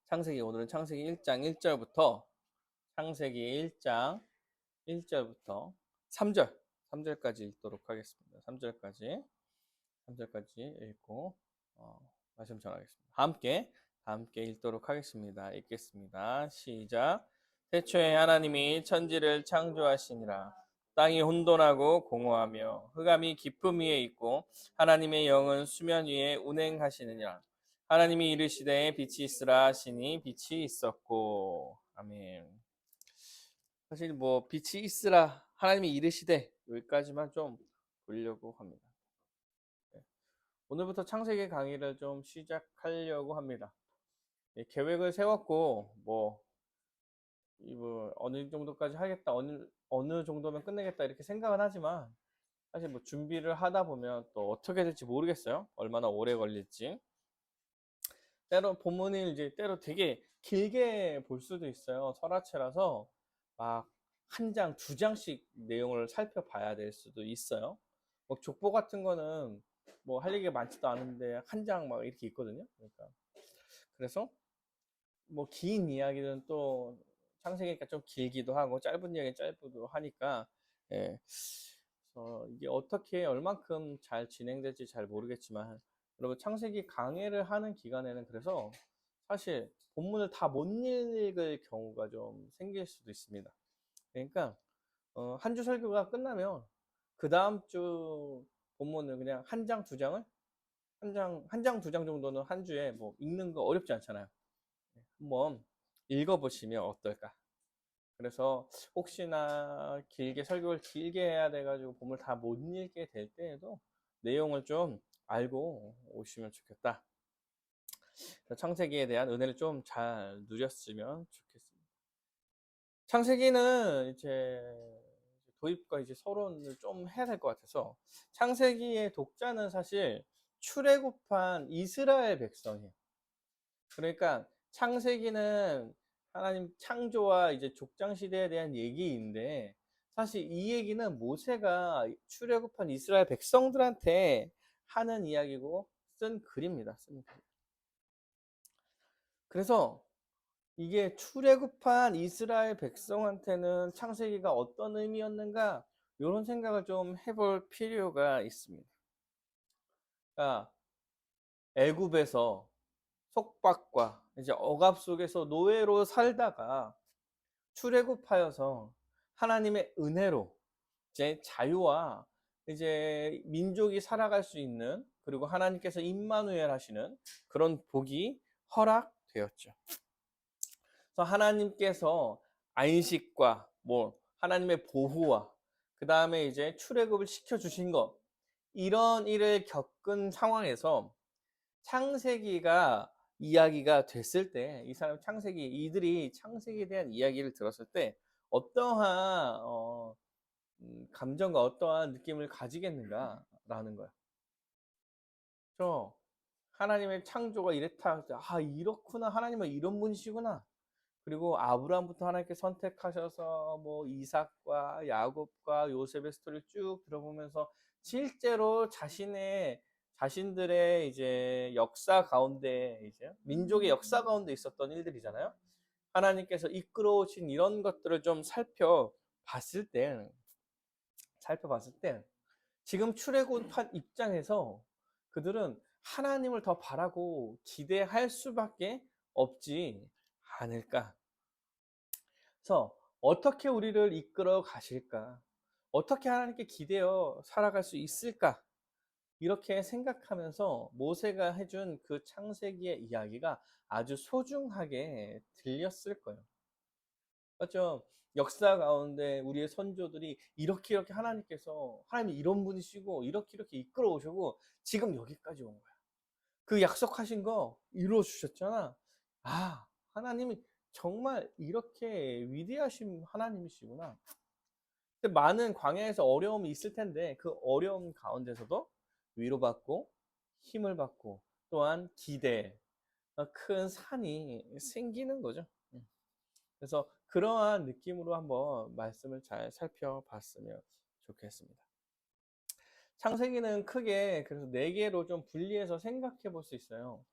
창세기 오늘은 창세기 1장 1절부터 창세기 1장 1절부터 3절 3절까지 읽도록 하겠습니다. 3절까지 읽고 말씀 전하겠습니다. 함께 읽도록 하겠습니다. 읽겠습니다. 시작. 태초에 하나님이 천지를 창조하시니라. 땅이 혼돈하고 공허하며 흑암이 깊음 위에 있고 하나님의 영은 수면 위에 운행하시느니라. 하나님이 이르시되 빛이 있으라 하시니 빛이 있었고. 아멘. 사실 뭐 빛이 있으라 하나님이 이르시되 여기까지만 좀 보려고 합니다. 오늘부터 창세기 강의를 좀 시작하려고 합니다. 계획을 세웠고 뭐 어느 정도까지 하겠다, 어느 정도면 끝내겠다 이렇게 생각은 하지만 사실 뭐 준비를 하다 보면 또 어떻게 될지 모르겠어요. 얼마나 오래 걸릴지. 때로 본문을 이제 때로 되게 길게 볼 수도 있어요. 설화체라서 막 한 장, 두 장씩 내용을 살펴봐야 될 수도 있어요. 뭐 족보 같은 거는 뭐 할 얘기가 많지도 않은데 한 장 막 이렇게 있거든요. 그러니까 그래서 뭐 긴 이야기는 또 창세기니까 좀 길기도 하고 짧은 이야기는 짧기도 하니까 예. 이게 어떻게 얼만큼 잘 진행될지 잘 모르겠지만 여러분 창세기 강해를 하는 기간에는 그래서 사실 본문을 다 못 읽을 경우가 좀 생길 수도 있습니다. 그러니까 한 주 설교가 끝나면 그 다음 주 본문을 그냥 한 장, 두 장을 한 장, 두 장 정도는 한 주에 뭐 읽는 거 어렵지 않잖아요. 한번 읽어보시면 어떨까? 그래서 혹시나 길게 설교를 길게 해야 돼가지고 본문을 다 못 읽게 될 때에도 내용을 좀 알고 오시면 좋겠다. 창세기에 대한 은혜를 좀 잘 누렸으면 좋겠습니다. 창세기는 이제 도입과 이제 서론을 좀 해야 될 것 같아서 창세기의 독자는 사실 출애굽한 이스라엘 백성이에요. 그러니까 창세기는 하나님 창조와 이제 족장 시대에 대한 얘기인데 사실 이 얘기는 모세가 출애굽한 이스라엘 백성들한테 하는 이야기고 쓴 글입니다. 쓴 글. 그래서 이게 출애굽한 이스라엘 백성한테는 창세기가 어떤 의미였는가 이런 생각을 좀 해볼 필요가 있습니다. 그러니까 애굽에서 속박과 이제 억압 속에서 노예로 살다가 출애굽하여서 하나님의 은혜로 이제 자유와 이제 민족이 살아갈 수 있는 그리고 하나님께서 임마누엘 하시는 그런 복이 허락되었죠. 그래서 하나님께서 안식과 뭐 하나님의 보호와 그 다음에 이제 출애굽을 시켜 주신 것 이런 일을 겪은 상황에서 창세기가 이야기가 됐을 때 이 사람 이들이 창세기에 대한 이야기를 들었을 때 어떠한 감정과 어떠한 느낌을 가지겠는가라는 거야. 저 하나님의 창조가 이랬다. 아 이렇구나. 하나님은 이런 분이시구나. 그리고 아브라함부터 하나님께 선택하셔서 뭐 이삭과 야곱과 요셉의 스토리를 쭉 들어보면서 실제로 자신들의 이제 역사 가운데 이제 민족의 역사 가운데 있었던 일들이잖아요. 하나님께서 이끌어 오신 이런 것들을 좀 살펴봤을 때 지금 출애굽한 입장에서 그들은 하나님을 더 바라고 기대할 수밖에 없지 않을까. 그래서 어떻게 우리를 이끌어 가실까? 어떻게 하나님께 기대어 살아갈 수 있을까? 이렇게 생각하면서 모세가 해준 그 창세기의 이야기가 아주 소중하게 들렸을 거예요. 맞죠? 역사 가운데 우리의 선조들이 이렇게 하나님이 이런 분이시고 이렇게 이끌어 오시고 지금 여기까지 온 거야. 그 약속하신 거 이루어 주셨잖아. 아, 하나님이 정말 이렇게 위대하신 하나님이시구나. 근데 많은 광야에서 어려움이 있을 텐데 그 어려움 가운데서도 위로받고 힘을 받고 또한 기대, 큰 산이 생기는 거죠. 그래서 그러한 느낌으로 한번 말씀을 잘 살펴봤으면 좋겠습니다. 창세기는 크게 그래서 네 개로 좀 분리해서 생각해 볼 수 있어요.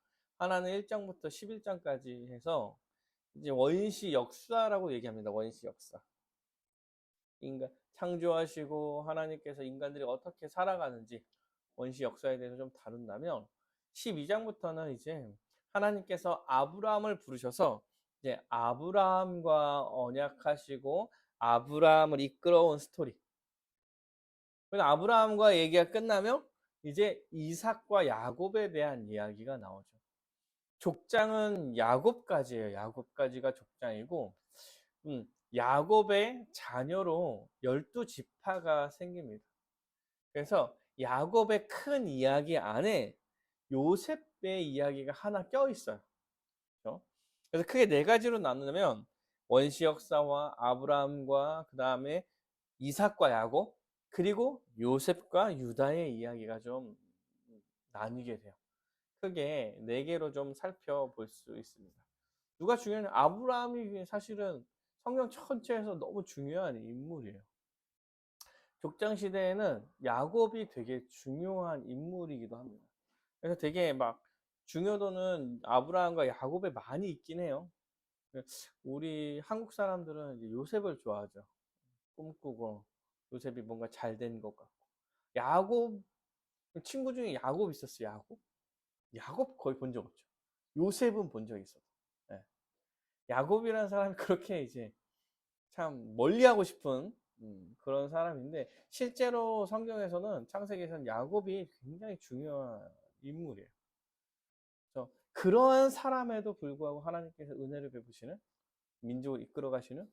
하나는 1장부터 11장까지 해서 이제 원시 역사라고 얘기합니다. 원시 역사. 인간 창조하시고 하나님께서 인간들이 어떻게 살아가는지 원시 역사에 대해서 좀 다룬다면 12장부터는 이제 하나님께서 아브라함을 부르셔서 이제 아브라함과 언약하시고 아브라함을 이끌어온 스토리. 그래서 아브라함과 얘기가 끝나면 이제 이삭과 야곱에 대한 이야기가 나오죠. 족장은 야곱까지예요. 야곱까지가 족장이고 야곱의 자녀로 12지파가 생깁니다. 그래서 야곱의 큰 이야기 안에 요셉의 이야기가 하나 껴 있어요. 그렇죠? 그래서 크게 네 가지로 나누면 원시 역사와 아브라함과 그 다음에 이삭과 야곱 그리고 요셉과 유다의 이야기가 좀 나뉘게 돼요. 크게 네 개로 좀 살펴볼 수 있습니다. 누가 중요하냐? 아브라함이 사실은 성경 전체에서 너무 중요한 인물이에요. 족장 시대에는 야곱이 되게 중요한 인물이기도 합니다. 그래서 되게 막 중요도는 아브라함과 야곱에 많이 있긴 해요. 우리 한국 사람들은 이제 요셉을 좋아하죠. 꿈꾸고 요셉이 뭔가 잘 된 것 같고. 야곱 친구 중에 야곱 있었어요. 야곱 거의 본 적 없죠. 요셉은 본 적 있어요. 네. 야곱이라는 사람이 그렇게 이제 참 멀리하고 싶은 그런 사람인데 실제로 성경에서는 창세기에서는 야곱이 굉장히 중요한 인물이에요. 그래서 그러한 사람에도 불구하고 하나님께서 은혜를 베푸시는 민족을 이끌어 가시는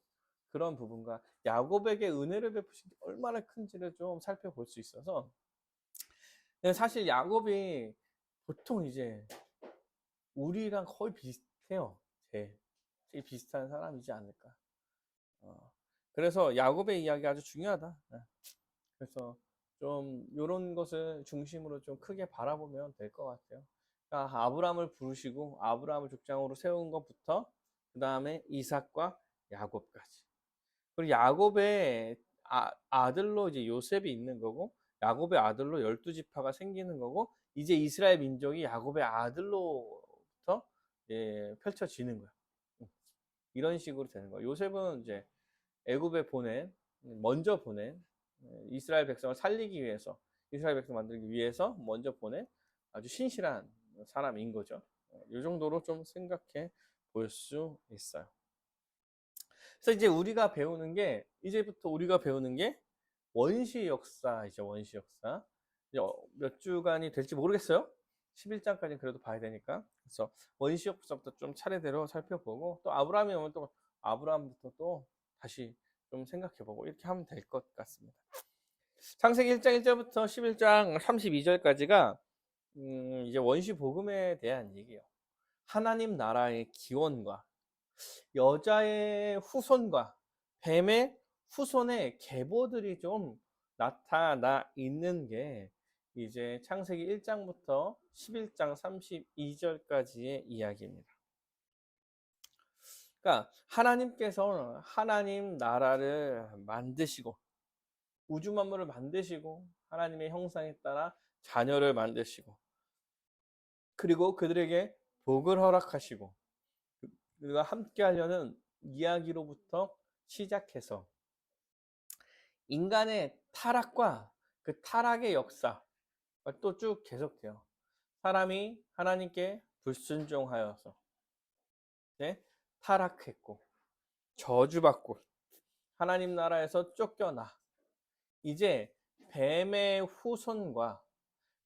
그런 부분과 야곱에게 은혜를 베푸신 게 얼마나 큰지를 좀 살펴볼 수 있어서 사실 야곱이 보통 이제 우리랑 거의 비슷해요. 제일 비슷한 사람이지 않을까. 그래서 야곱의 이야기가 아주 중요하다. 그래서 좀 이런 것을 중심으로 좀 크게 바라보면 될 것 같아요. 그러니까 아브라함을 부르시고 아브라함을 족장으로 세운 것부터 그 다음에 이삭과 야곱까지. 그리고 야곱의 아들로 이제 요셉이 있는 거고 야곱의 아들로 12지파가 생기는 거고 이제 이스라엘 민족이 야곱의 아들로부터 펼쳐지는 거야. 이런 식으로 되는 거야. 요셉은 이제 애굽에 먼저 보낸 이스라엘 백성을 살리기 위해서 이스라엘 백성 만들기 위해서 먼저 보낸 아주 신실한 사람인 거죠. 이 정도로 좀 생각해 볼 수 있어요. 그래서 이제 이제부터 우리가 배우는 게 원시 역사이죠. 원시 역사. 이제 몇 주간이 될지 모르겠어요. 11장까지는 그래도 봐야 되니까. 그래서 원시 역사부터 좀 차례대로 살펴보고 또 아브라함이 오면 또 아브라함부터 또 다시 좀 생각해보고 이렇게 하면 될 것 같습니다. 창세기 1장 1절부터 11장 32절까지가 이제 원시 복음에 대한 얘기예요. 하나님 나라의 기원과 여자의 후손과 뱀의 후손의 계보들이 좀 나타나 있는 게 이제 창세기 1장부터 11장 32절까지의 이야기입니다. 그러니까 하나님께서 하나님 나라를 만드시고 우주 만물을 만드시고 하나님의 형상에 따라 자녀를 만드시고 그리고 그들에게 복을 허락하시고 그들과 함께 하려는 이야기로부터 시작해서 인간의 타락과 그 타락의 역사가 또 쭉 계속돼요. 사람이 하나님께 불순종하여서 타락했고 저주받고 하나님 나라에서 쫓겨나 이제 뱀의 후손과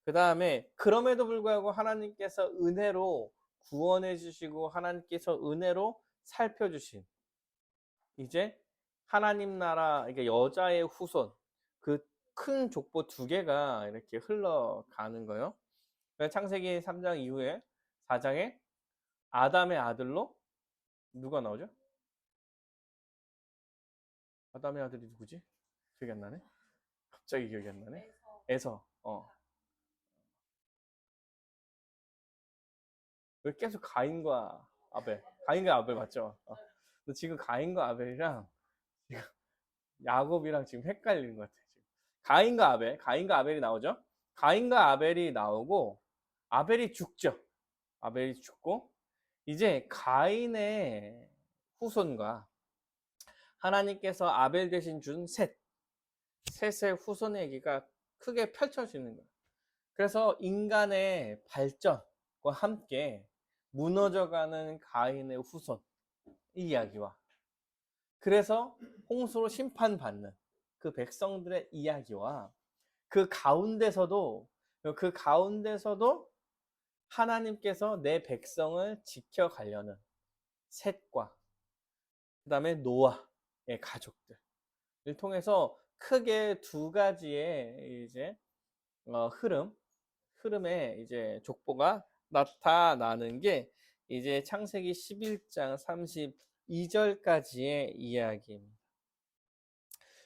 그 다음에 그럼에도 불구하고 하나님께서 은혜로 구원해 주시고 하나님께서 은혜로 살펴주신 이제 하나님 나라 이게 여자의 후손 그 큰 족보 두 개가 이렇게 흘러가는 거예요. 창세기 3장 이후에 4장에 아담의 아들로 누가 나오죠? 아담의 아들이 누구지? 기억이 안 나네? 갑자기 기억이 안 나네? 에서. 왜 계속 가인과 아벨 맞죠? 근데 지금 가인과 아벨이랑 지금 야곱이랑 지금 헷갈리는 것 같아요. 지금. 가인과 아벨이 나오죠? 가인과 아벨이 나오고 아벨이 죽죠. 아벨이 죽고 이제 가인의 후손과 하나님께서 아벨 대신 준 셋의 후손 얘기가 크게 펼쳐지는 거예요. 그래서 인간의 발전과 함께 무너져가는 가인의 후손 이 이야기와 그래서 홍수로 심판받는 그 백성들의 이야기와 그 가운데서도 하나님께서 내 백성을 지켜가려는 셋과 그 다음에 노아의 가족들을 통해서 크게 두 가지의 이제 흐름의 이제 족보가 나타나는 게 이제 창세기 11장 32절까지의 이야기입니다.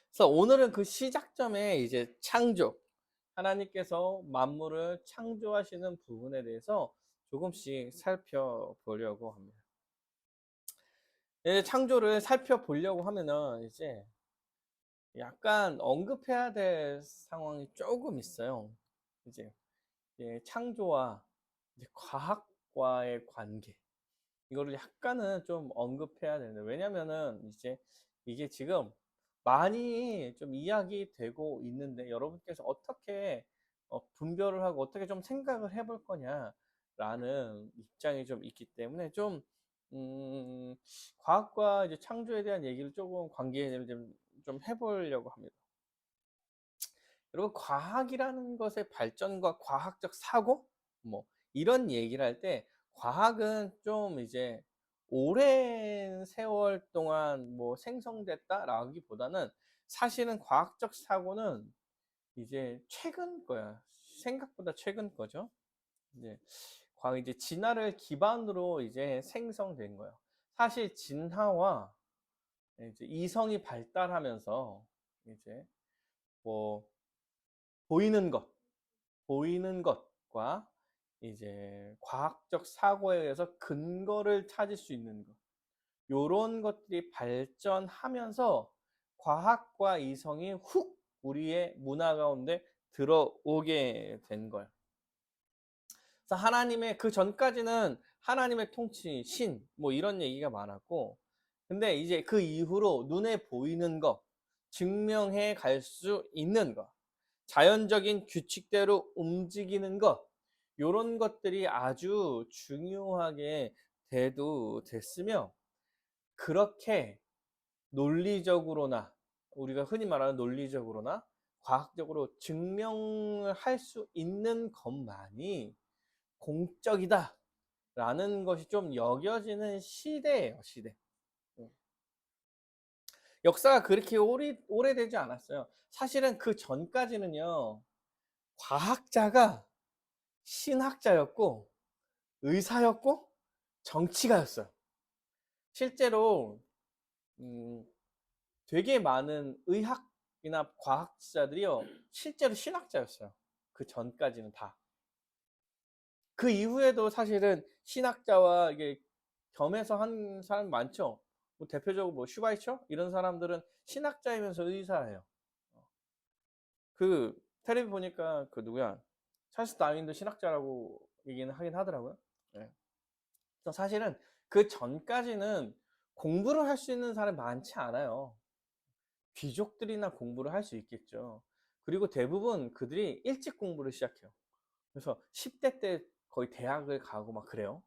그래서 오늘은 그 시작점에 이제 창조, 하나님께서 만물을 창조하시는 부분에 대해서 조금씩 살펴보려고 합니다. 이제 창조를 살펴보려고 하면은 이제 약간 언급해야 될 상황이 조금 있어요. 이제 창조와 이제 과학과의 관계. 이거를 약간은 좀 언급해야 되는데, 왜냐면은 이제 이게 지금 많이 좀 이야기되고 있는데, 여러분께서 어떻게 분별을 하고 어떻게 좀 생각을 해볼 거냐라는 입장이 좀 있기 때문에 과학과 이제 창조에 대한 얘기를 조금 관계를 좀 해보려고 합니다. 여러분, 과학이라는 것의 발전과 과학적 사고, 뭐, 이런 얘기를 할 때, 과학은 좀 이제 오랜 세월 동안 뭐 생성됐다라기보다는 사실은 과학적 사고는 이제 최근 거야. 생각보다 최근 거죠. 이제 과학 이제 진화를 기반으로 이제 생성된 거예요. 사실 진화와 이제 이성이 발달하면서 이제 뭐 보이는 것과 이제 과학적 사고에 의해서 근거를 찾을 수 있는 것, 요런 것들이 발전하면서 과학과 이성이 훅 우리의 문화 가운데 들어오게 된 거예요. 그래서 하나님의 그 전까지는 하나님의 통치, 뭐 이런 얘기가 많았고, 근데 이제 그 이후로 눈에 보이는 것, 증명해 갈 수 있는 것, 자연적인 규칙대로 움직이는 것, 요런 것들이 아주 중요하게 됐으며, 그렇게 논리적으로나 우리가 흔히 말하는 논리적으로나 과학적으로 증명을 할 수 있는 것만이 공적이다 라는 것이 좀 여겨지는 시대예요. 시대. 역사가 그렇게 오래되지 않았어요. 사실은 그 전까지는요, 과학자가 신학자였고 의사였고 정치가였어요. 실제로 되게 많은 의학이나 과학자들이요, 실제로 신학자였어요. 그 전까지는 다. 그 이후에도 사실은 신학자와 이게 겸해서 한 사람 많죠. 뭐 대표적으로 뭐 슈바이처 이런 사람들은 신학자이면서 의사예요. 그 텔레비 보니까 그 누구야, 찰스 다윈도 신학자라고 얘기는 하긴 하더라고요. 네. 그래서 사실은 그 전까지는 공부를 할 수 있는 사람이 많지 않아요. 귀족들이나 공부를 할 수 있겠죠. 그리고 대부분 그들이 일찍 공부를 시작해요. 그래서 10대 때 거의 대학을 가고 막 그래요.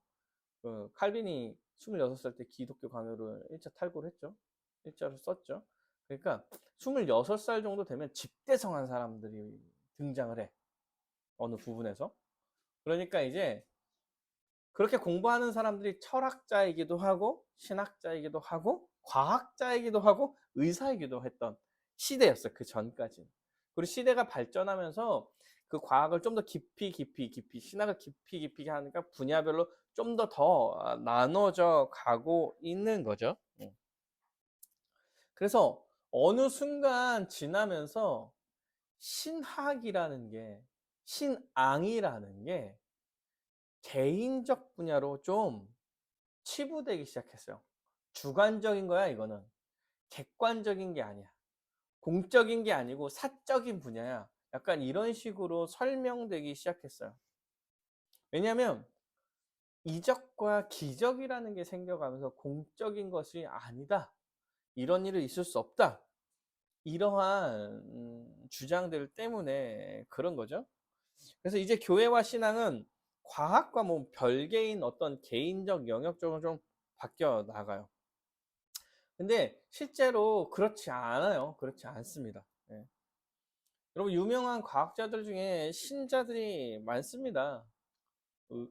칼빈이 26살 때 기독교 강요를 1차 탈고를 했죠. 일자로 썼죠. 그러니까 26살 정도 되면 집대성한 사람들이 등장을 해. 어느 부분에서. 그러니까 이제 그렇게 공부하는 사람들이 철학자이기도 하고 신학자이기도 하고 과학자이기도 하고 의사이기도 했던 시대였어요. 그 전까지. 그리고 시대가 발전하면서 그 과학을 좀 더 깊이 신학을 깊이 하니까 분야별로 좀 더 나눠져 가고 있는 거죠. 그래서 어느 순간 지나면서 신학이라는 게, 신앙이라는 게 개인적 분야로 좀 치부되기 시작했어요. 주관적인 거야, 이거는. 객관적인 게 아니야. 공적인 게 아니고 사적인 분야야. 약간 이런 식으로 설명되기 시작했어요. 왜냐하면 이적과 기적이라는 게 생겨가면서 공적인 것이 아니다. 이런 일은 있을 수 없다. 이러한 주장들 때문에 그런 거죠. 그래서 이제 교회와 신앙은 과학과 뭐 별개인 어떤 개인적 영역 쪽으로 좀 바뀌어 나가요. 근데 실제로 그렇지 않아요. 그렇지 않습니다. 예. 여러분 유명한 과학자들 중에 신자들이 많습니다.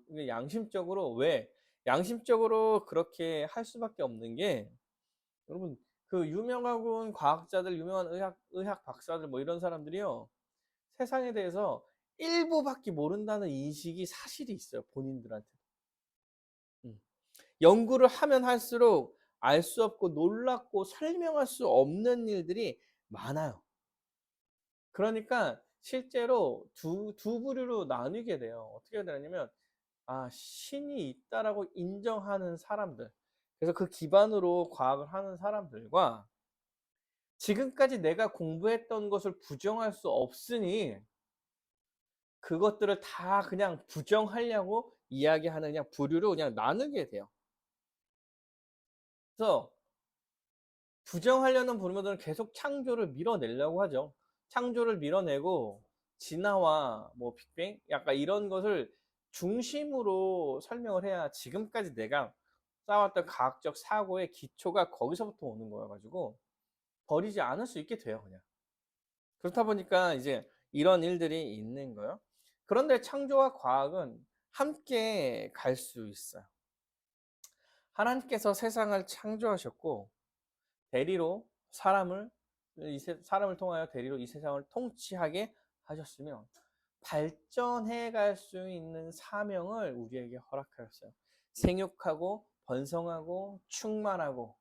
이게 양심적으로 왜? 양심적으로 그렇게 할 수밖에 없는 게 여러분 그 유명하군 과학자들, 유명한 의학 박사들 뭐 이런 사람들이요. 세상에 대해서 일부밖에 모른다는 인식이 사실이 있어요. 본인들한테. 음. 연구를 하면 할수록 알 수 없고 놀랍고 설명할 수 없는 일들이 많아요. 그러니까 실제로 두 부류로 나뉘게 돼요. 어떻게 되냐면 신이 있다라고 인정하는 사람들. 그래서 그 기반으로 과학을 하는 사람들과 지금까지 내가 공부했던 것을 부정할 수 없으니 그것들을 다 그냥 부정하려고 이야기하는 그냥 부류로 그냥 나누게 돼요. 그래서 부정하려는 부류들은 계속 창조를 밀어내려고 하죠. 창조를 밀어내고 진화와 뭐 빅뱅 약간 이런 것을 중심으로 설명을 해야 지금까지 내가 쌓아왔던 과학적 사고의 기초가 거기서부터 오는 거여 가지고 버리지 않을 수 있게 돼요, 그냥. 그렇다 보니까 이제 이런 일들이 있는 거예요. 그런데 창조와 과학은 함께 갈 수 있어요. 하나님께서 세상을 창조하셨고 대리로 사람을 통하여 대리로 이 세상을 통치하게 하셨으며 발전해 갈 수 있는 사명을 우리에게 허락하였어요. 생육하고 번성하고 충만하고.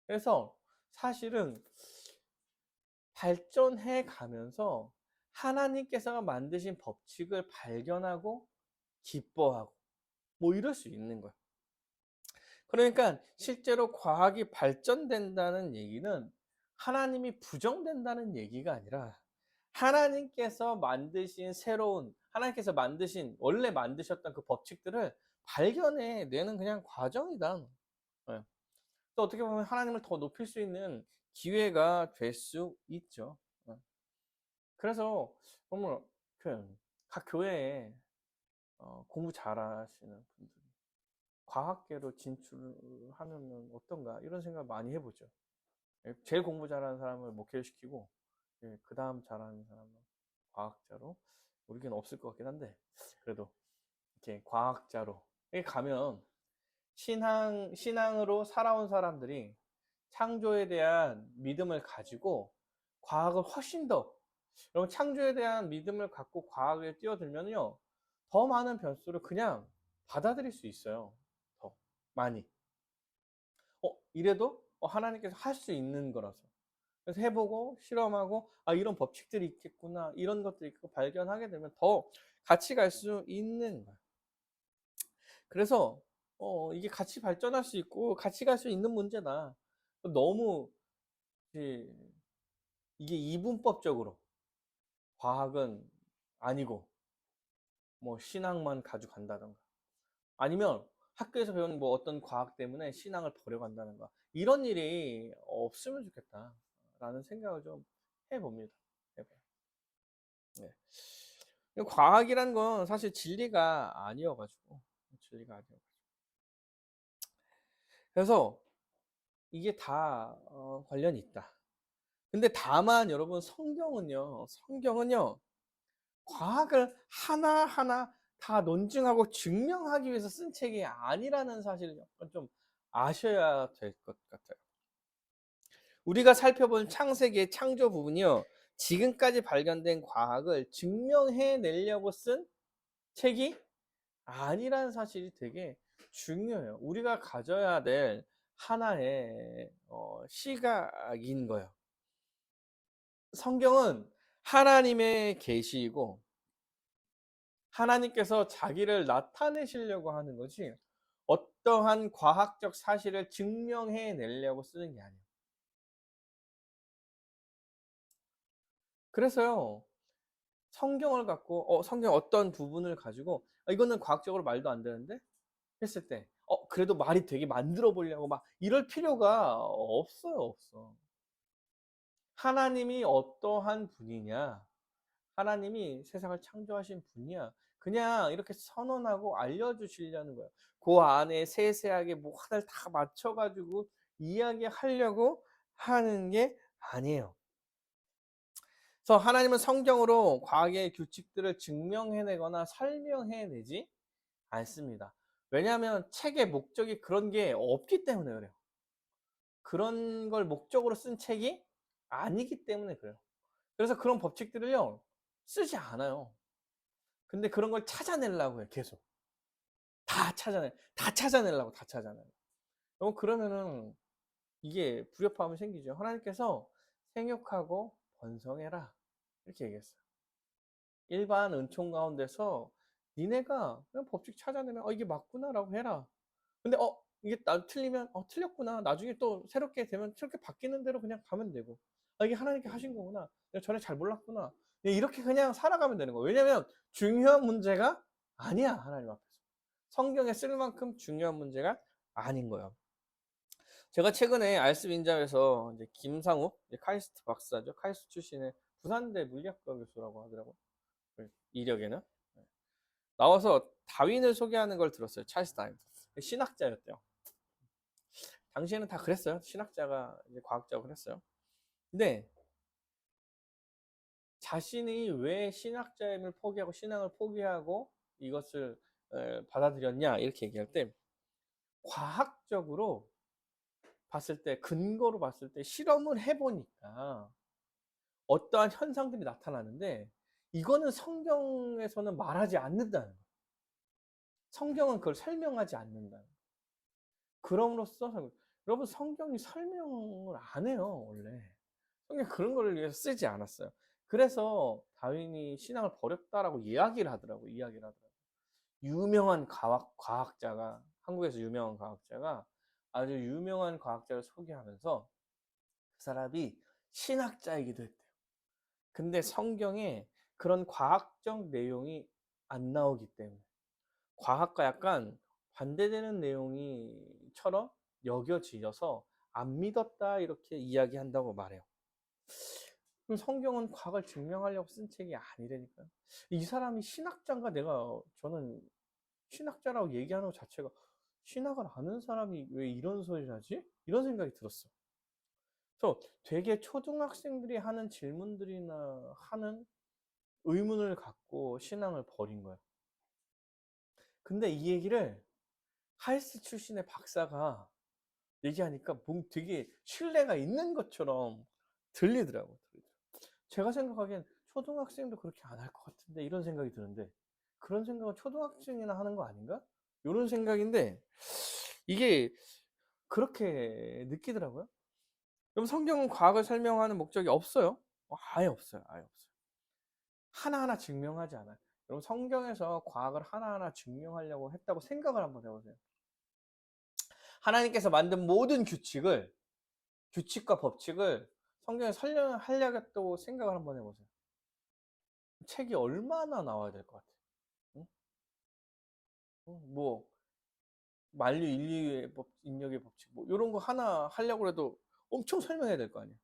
그래서 사실은 발전해 가면서 하나님께서 만드신 법칙을 발견하고 기뻐하고 뭐 이럴 수 있는 거예요. 그러니까 실제로 과학이 발전된다는 얘기는 하나님이 부정된다는 얘기가 아니라 하나님께서 만드신 하나님께서 만드신 원래 만드셨던 그 법칙들을 발견해 내는 그냥 과정이다. 예. 또 어떻게 보면 하나님을 더 높일 수 있는 기회가 될 수 있죠. 예. 그래서 정말 각 교회에 공부 잘하시는 분들 과학계로 진출하면 어떤가 이런 생각 많이 해보죠. 예, 제일 공부 잘하는 사람을 목회를 시키고 그 다음 잘하는 사람은 과학자로 우리는 없을 것 같긴 한데 그래도 이렇게 과학자로 가면 신앙으로 살아온 사람들이 창조에 대한 믿음을 가지고 과학을 훨씬 더 여러분 창조에 대한 믿음을 갖고 과학에 뛰어들면요 더 많은 변수를 그냥 받아들일 수 있어요. 더 많이. 이래도 하나님께서 할 수 있는 거라서. 그래서 해보고 실험하고 이런 법칙들이 있겠구나 이런 것들이 있고 발견하게 되면 더 같이 갈 수 있는 거예요. 그래서 이게 같이 발전할 수 있고 같이 갈 수 있는 문제다. 너무 이게 이분법적으로 과학은 아니고 뭐 신앙만 가져간다던가 아니면 학교에서 배우는 뭐 어떤 과학 때문에 신앙을 버려간다는가 이런 일이 없으면 좋겠다라는 생각을 좀 해봅니다. 해봐요. 네. 과학이란 건 사실 진리가 아니어가지고 진리가 아니어가지고 그래서 이게 다 관련이 있다. 근데 다만 여러분 성경은요 과학을 하나하나 다 논증하고 증명하기 위해서 쓴 책이 아니라는 사실을 좀 아셔야 될 것 같아요. 우리가 살펴본 창세기의 창조 부분이요. 지금까지 발견된 과학을 증명해 내려고 쓴 책이 아니라는 사실이 되게 중요해요. 우리가 가져야 될 하나의 시각인 거예요. 성경은 하나님의 계시이고 하나님께서 자기를 나타내시려고 하는 거지 어떠한 과학적 사실을 증명해 내려고 쓰는 게 아니에요. 그래서요. 성경을 갖고 성경 어떤 부분을 가지고 이거는 과학적으로 말도 안 되는데 했을 때 그래도 말이 되게 만들어 보려고 막 이럴 필요가 없어요, 없어. 하나님이 어떠한 분이냐? 하나님이 세상을 창조하신 분이야. 그냥 이렇게 선언하고 알려주시려는 거예요. 그 안에 세세하게 뭐 하나를 다 맞춰가지고 이야기하려고 하는 게 아니에요. 그래서 하나님은 성경으로 과학의 규칙들을 증명해내거나 설명해내지 않습니다. 왜냐하면 책의 목적이 그런 게 없기 때문에 그래요. 그런 걸 목적으로 쓴 책이 아니기 때문에 그래요. 그래서 그런 법칙들을요, 쓰지 않아요. 근데 그런 걸 찾아내려고 해요, 계속. 다 찾아내려고, 다 찾아내. 그러면은 이게 불협화음이 생기죠. 하나님께서 생육하고 번성해라. 이렇게 얘기했어요. 일반 은총 가운데서 니네가 그냥 법칙 찾아내면 이게 맞구나라고 해라. 근데 이게 틀리면 틀렸구나. 나중에 또 새롭게 되면 새롭게 바뀌는 대로 그냥 가면 되고. 이게 하나님께 하신 거구나. 내가 전에 잘 몰랐구나. 이렇게 그냥 살아가면 되는 거예요. 왜냐면 중요한 문제가 아니야, 하나님 앞에서. 성경에 쓸 만큼 중요한 문제가 아닌 거예요. 제가 최근에 알스 민자에서 이제 김상욱, 카이스트 박사죠. 카이스트 출신의 부산대 물리학과 교수라고 하더라고요. 이력에는. 나와서 다윈을 소개하는 걸 들었어요. 찰스 다윈. 신학자였대요. 당시에는 다 그랬어요. 신학자가 이제 과학자고 그랬어요. 근데 자신이 왜 신학자임을 포기하고 신앙을 포기하고 이것을 받아들였냐 이렇게 얘기할 때 과학적으로 봤을 때 근거로 봤을 때 실험을 해보니까 어떠한 현상들이 나타나는데 이거는 성경에서는 말하지 않는다는 거예요. 성경은 그걸 설명하지 않는다는 거예요. 그럼으로써 여러분 성경이 설명을 안 해요 원래. 성경 그런 거를 위해서 쓰지 않았어요. 그래서 다윈이 신앙을 버렸다라고 이야기를 하더라고요. 유명한 과학자가 한국에서 유명한 과학자가 아주 유명한 과학자를 소개하면서 그 사람이 신학자이기도 했대요. 근데 성경에 그런 과학적 내용이 안 나오기 때문에 과학과 약간 반대되는 내용이처럼 여겨지셔서 안 믿었다 이렇게 이야기한다고 말해요. 그럼 성경은 과학을 증명하려고 쓴 책이 아니라니까요. 이 사람이 신학자인가 저는 신학자라고 얘기하는 것 자체가 신학을 아는 사람이 왜 이런 소리를 하지? 이런 생각이 들었어. 그래서 되게 초등학생들이 하는 질문들이나 하는 의문을 갖고 신앙을 버린 거예요. 근데 이 얘기를 하이스 출신의 박사가 얘기하니까 되게 신뢰가 있는 것처럼 들리더라고요. 제가 생각하기엔 초등학생도 그렇게 안 할 것 같은데 이런 생각이 드는데 그런 생각은 초등학생이나 하는 거 아닌가? 이런 생각인데 이게 그렇게 느끼더라고요. 그럼 성경은 과학을 설명하는 목적이 없어요? 아예 없어요. 아예 없어요. 하나하나 증명하지 않아요. 여러분 성경에서 과학을 하나하나 증명하려고 했다고 생각을 한번 해보세요. 하나님께서 만든 모든 규칙과 법칙을 성경에 설명하려고 했다고 생각을 한번 해보세요. 책이 얼마나 나와야 될 것 같아요. 응? 뭐 만류 인류의 인력의 법칙 뭐 이런 거 하나 하려고 해도 엄청 설명해야 될 거 아니에요.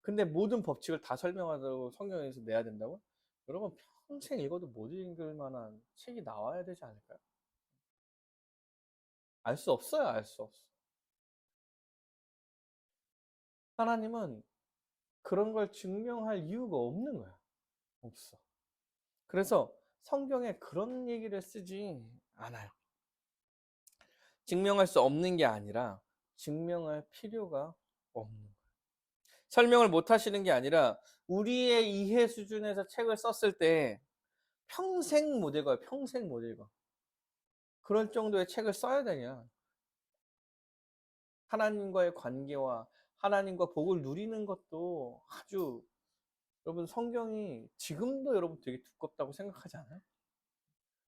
근데 모든 법칙을 다 설명하자고 성경에서 내야 된다고? 여러분 평생 읽어도 못 읽을 만한 책이 나와야 되지 않을까요? 알 수 없어요. 알 수 없어. 하나님은 그런 걸 증명할 이유가 없는 거야. 없어. 그래서 성경에 그런 얘기를 쓰지 않아요. 증명할 수 없는 게 아니라 증명할 필요가 없는 거예요. 설명을 못 하시는 게 아니라 우리의 이해 수준에서 책을 썼을 때 평생 못 읽어요. 평생 못 읽어. 그럴 정도의 책을 써야 되냐. 하나님과의 관계와 하나님과 복을 누리는 것도 아주 여러분 성경이 지금도 여러분 되게 두껍다고 생각하지 않아요?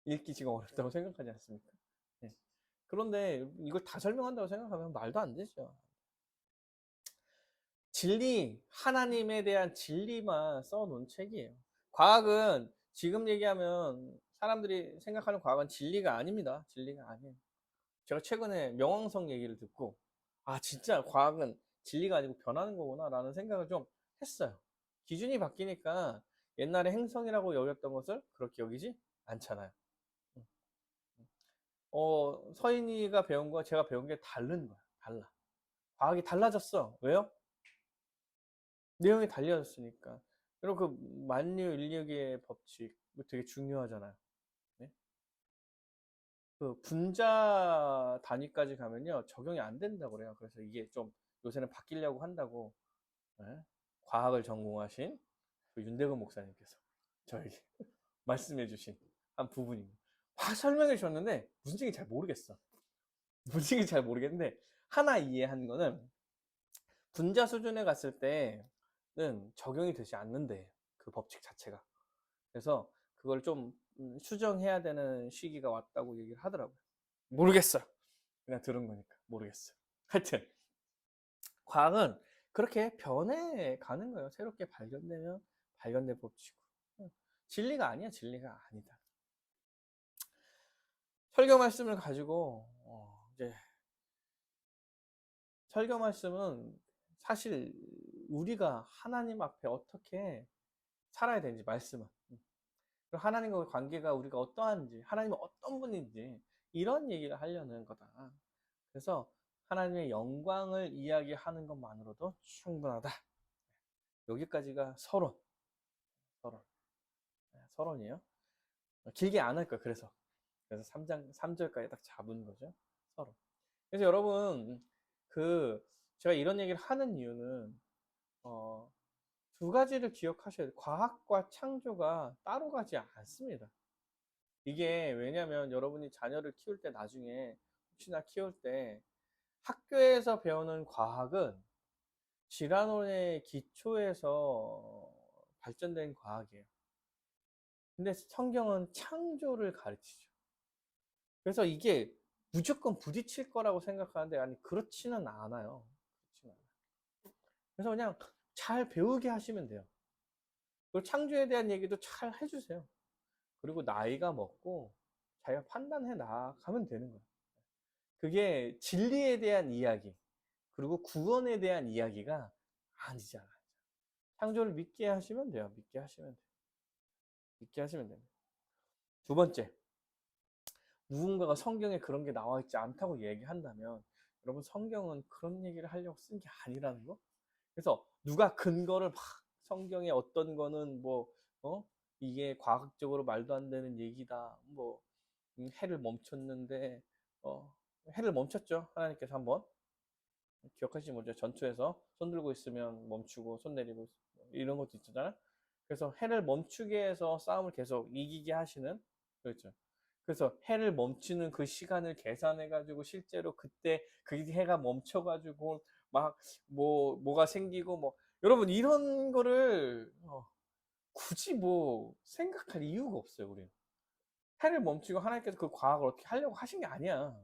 읽기 지금 어렵다고 생각하지 않습니까? 네. 그런데 이걸 다 설명한다고 생각하면 말도 안 되죠. 진리, 하나님에 대한 진리만 써놓은 책이에요. 과학은 지금 얘기하면 사람들이 생각하는 과학은 진리가 아닙니다. 진리가 아니에요. 제가 최근에 명왕성 얘기를 듣고 아 진짜 과학은 진리가 아니고 변하는 거구나 라는 생각을 좀 했어요. 기준이 바뀌니까 옛날에 행성이라고 여겼던 것을 그렇게 여기지 않잖아요. 서인이가 배운 거와 제가 배운 게 다른 거야. 달라. 과학이 달라졌어. 왜요? 내용이 달라졌으니까. 그리고 그 만유 인력의 법칙 이거 되게 중요하잖아요. 네? 그 분자 단위까지 가면요 적용이 안 된다고 그래요. 그래서 이게 좀 요새는 바뀌려고 한다고 네? 과학을 전공하신 그 윤대근 목사님께서 저에게 말씀해 주신 한 부분입니다. 다 설명해 주셨는데 무슨 얘기인지 잘 모르겠어. 무슨 얘기인지 잘 모르겠는데 하나 이해한 거는 분자 수준에 갔을 때는 적용이 되지 않는데 그 법칙 자체가. 그래서 그걸 좀 수정해야 되는 시기가 왔다고 얘기를 하더라고요. 모르겠어요. 그냥 들은 거니까 모르겠어요. 하여튼 과학은 그렇게 변해 가는 거예요. 새롭게 발견되면 발견된 법칙으로. 진리가 아니야. 진리가 아니다. 설교 말씀을 가지고 이제 설교 말씀은 사실 우리가 하나님 앞에 어떻게 살아야 되는지 말씀은 하나님과의 관계가 우리가 어떠한지 하나님은 어떤 분인지 이런 얘기를 하려는 거다. 그래서 하나님의 영광을 이야기하는 것만으로도 충분하다. 여기까지가 서론. 서론이에요. 길게 안 할 거야. 그래서 3절까지 딱 잡은 거죠. 서론. 그래서 여러분 그 제가 이런 얘기를 하는 이유는 두 가지를 기억하셔야 돼요. 과학과 창조가 따로 가지 않습니다. 이게 왜냐면 여러분이 자녀를 키울 때 나중에 혹시나 키울 때 학교에서 배우는 과학은 질환론의 기초에서 발전된 과학이에요. 근데 성경은 창조를 가르치죠. 그래서 이게 무조건 부딪힐 거라고 생각하는데 아니 그렇지는 않아요. 그래서 그냥 잘 배우게 하시면 돼요. 그리고 창조에 대한 얘기도 잘 해주세요. 그리고 나이가 먹고 자기가 판단해 나가면 되는 거예요. 그게 진리에 대한 이야기, 그리고 구원에 대한 이야기가 아니잖아요. 창조를 믿게 하시면 돼요. 믿게 하시면 돼요. 믿게 하시면 됩니다. 두 번째, 누군가가 성경에 그런 게 나와 있지 않다고 얘기한다면 여러분 성경은 그런 얘기를 하려고 쓴 게 아니라는 거. 그래서 누가 근거를 막 성경에 어떤 거는 뭐 이게 과학적으로 말도 안 되는 얘기다. 뭐 해를 멈췄는데 해를 멈췄죠. 하나님께서 한번 기억하시지 뭐죠? 전투에서 손 들고 있으면 멈추고 손 내리고 이런 것도 있잖아요. 그래서 해를 멈추게 해서 싸움을 계속 이기게 하시는 그렇죠. 그래서 해를 멈추는 그 시간을 계산해 가지고 실제로 그때 그 해가 멈춰 가지고 막 뭐가 생기고 뭐 여러분 이런 거를 굳이 뭐 생각할 이유가 없어요, 우리는. 해를 멈추고 하나님께서 그 과학을 어떻게 하려고 하신 게 아니야.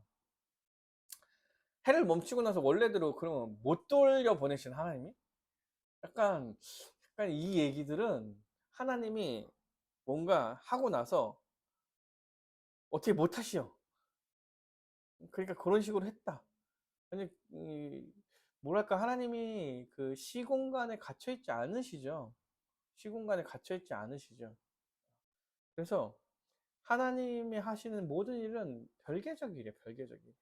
해를 멈추고 나서 원래대로 그러면 못 돌려 보내신 하나님이? 약간, 약간 이 얘기들은 하나님이 뭔가 하고 나서 어떻게 못 하시오. 그러니까 그런 식으로 했다. 아니, 뭐랄까, 하나님이 그 시공간에 갇혀있지 않으시죠. 시공간에 갇혀있지 않으시죠. 그래서 하나님이 하시는 모든 일은 별개적 일이에요, 별개적 일.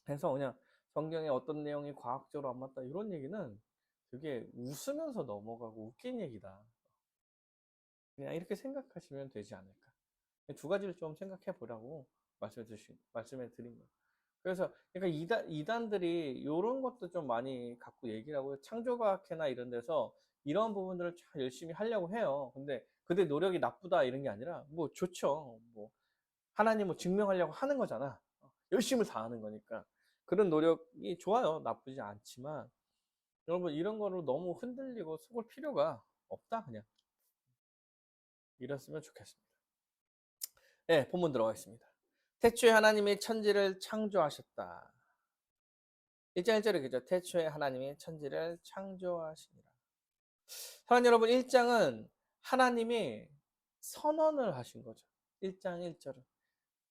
그래서 그냥 성경에 어떤 내용이 과학적으로 안 맞다 이런 얘기는 되게 웃으면서 넘어가고 웃긴 얘기다. 그냥 이렇게 생각하시면 되지 않을까. 두 가지를 좀 생각해 보라고 말씀해 드린 거예요. 그래서 그러니까 이단들이 이런 것도 좀 많이 갖고 얘기를 하고요. 창조과학회나 이런 데서 이런 부분들을 참 열심히 하려고 해요. 근데 그들 노력이 나쁘다 이런 게 아니라 뭐 좋죠. 뭐 하나님을 증명하려고 하는 거잖아. 열심을 다하는 거니까. 그런 노력이 좋아요. 나쁘지 않지만 여러분 이런 거로 너무 흔들리고 속을 필요가 없다 그냥. 이랬으면 좋겠습니다. 네, 본문 들어가겠습니다. 태초에 하나님이 천지를 창조하셨다. 1장 1절에 그죠. 태초에 하나님이 천지를 창조하시니라. 사랑하는 여러분, 1장은 하나님이 선언을 하신 거죠. 1장 1절은.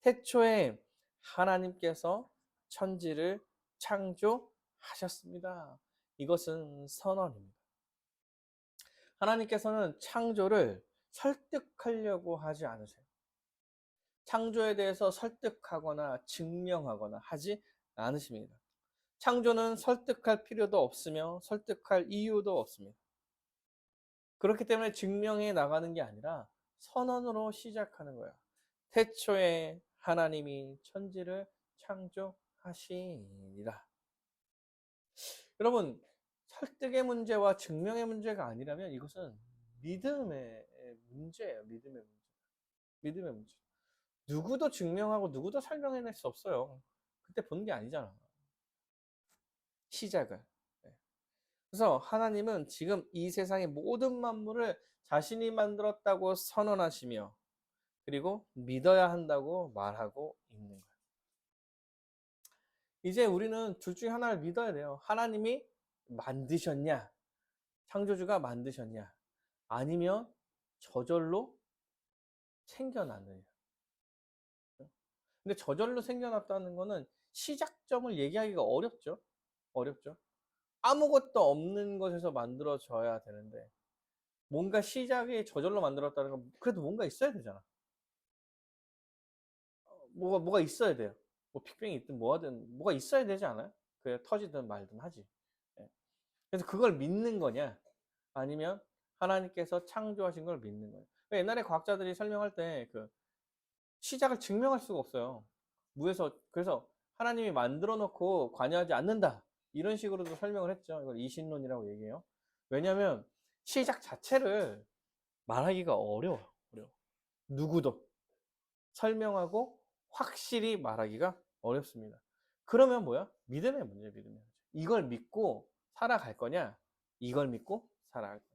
태초에 하나님께서 천지를 창조하셨습니다. 이것은 선언입니다. 하나님께서는 창조를 설득하려고 하지 않으세요. 창조에 대해서 설득하거나 증명하거나 하지 않으십니다. 창조는 설득할 필요도 없으며 설득할 이유도 없습니다. 그렇기 때문에 증명해 나가는 게 아니라 선언으로 시작하는 거예요. 태초에 하나님이 천지를 창조하시니라. 여러분, 설득의 문제와 증명의 문제가 아니라면 이것은 믿음의 문제예요. 믿음의 문제. 믿음의 문제. 누구도 증명하고 누구도 설명해낼 수 없어요. 그때 본 게 아니잖아. 시작을. 네. 그래서 하나님은 지금 이 세상의 모든 만물을 자신이 만들었다고 선언하시며 그리고 믿어야 한다고 말하고 있는 거예요. 이제 우리는 둘 중에 하나를 믿어야 돼요. 하나님이 만드셨냐? 창조주가 만드셨냐? 아니면 저절로 생겨났느냐? 근데 저절로 생겨났다는 거는 시작점을 얘기하기가 어렵죠. 어렵죠. 아무것도 없는 것에서 만들어져야 되는데 뭔가 시작이 저절로 만들었다는 건 그래도 뭔가 있어야 되잖아. 뭐가 있어야 돼요. 뭐 빅뱅이 있든 뭐하든 뭐가 있어야 되지 않아요? 그래 터지든 말든 하지. 예. 그래서 그걸 믿는 거냐? 아니면 하나님께서 창조하신 걸 믿는 거예요. 옛날에 과학자들이 설명할 때 그 시작을 증명할 수가 없어요. 무에서 그래서 하나님이 만들어 놓고 관여하지 않는다. 이런 식으로도 설명을 했죠. 이걸 이신론이라고 얘기해요. 왜냐하면 시작 자체를 말하기가 어려워요. 누구도 설명하고 확실히 말하기가 어렵습니다. 그러면 뭐야? 믿음의 문제예요. 믿음의 문제. 이걸 믿고 살아갈 거냐? 이걸 믿고 살아갈 거냐?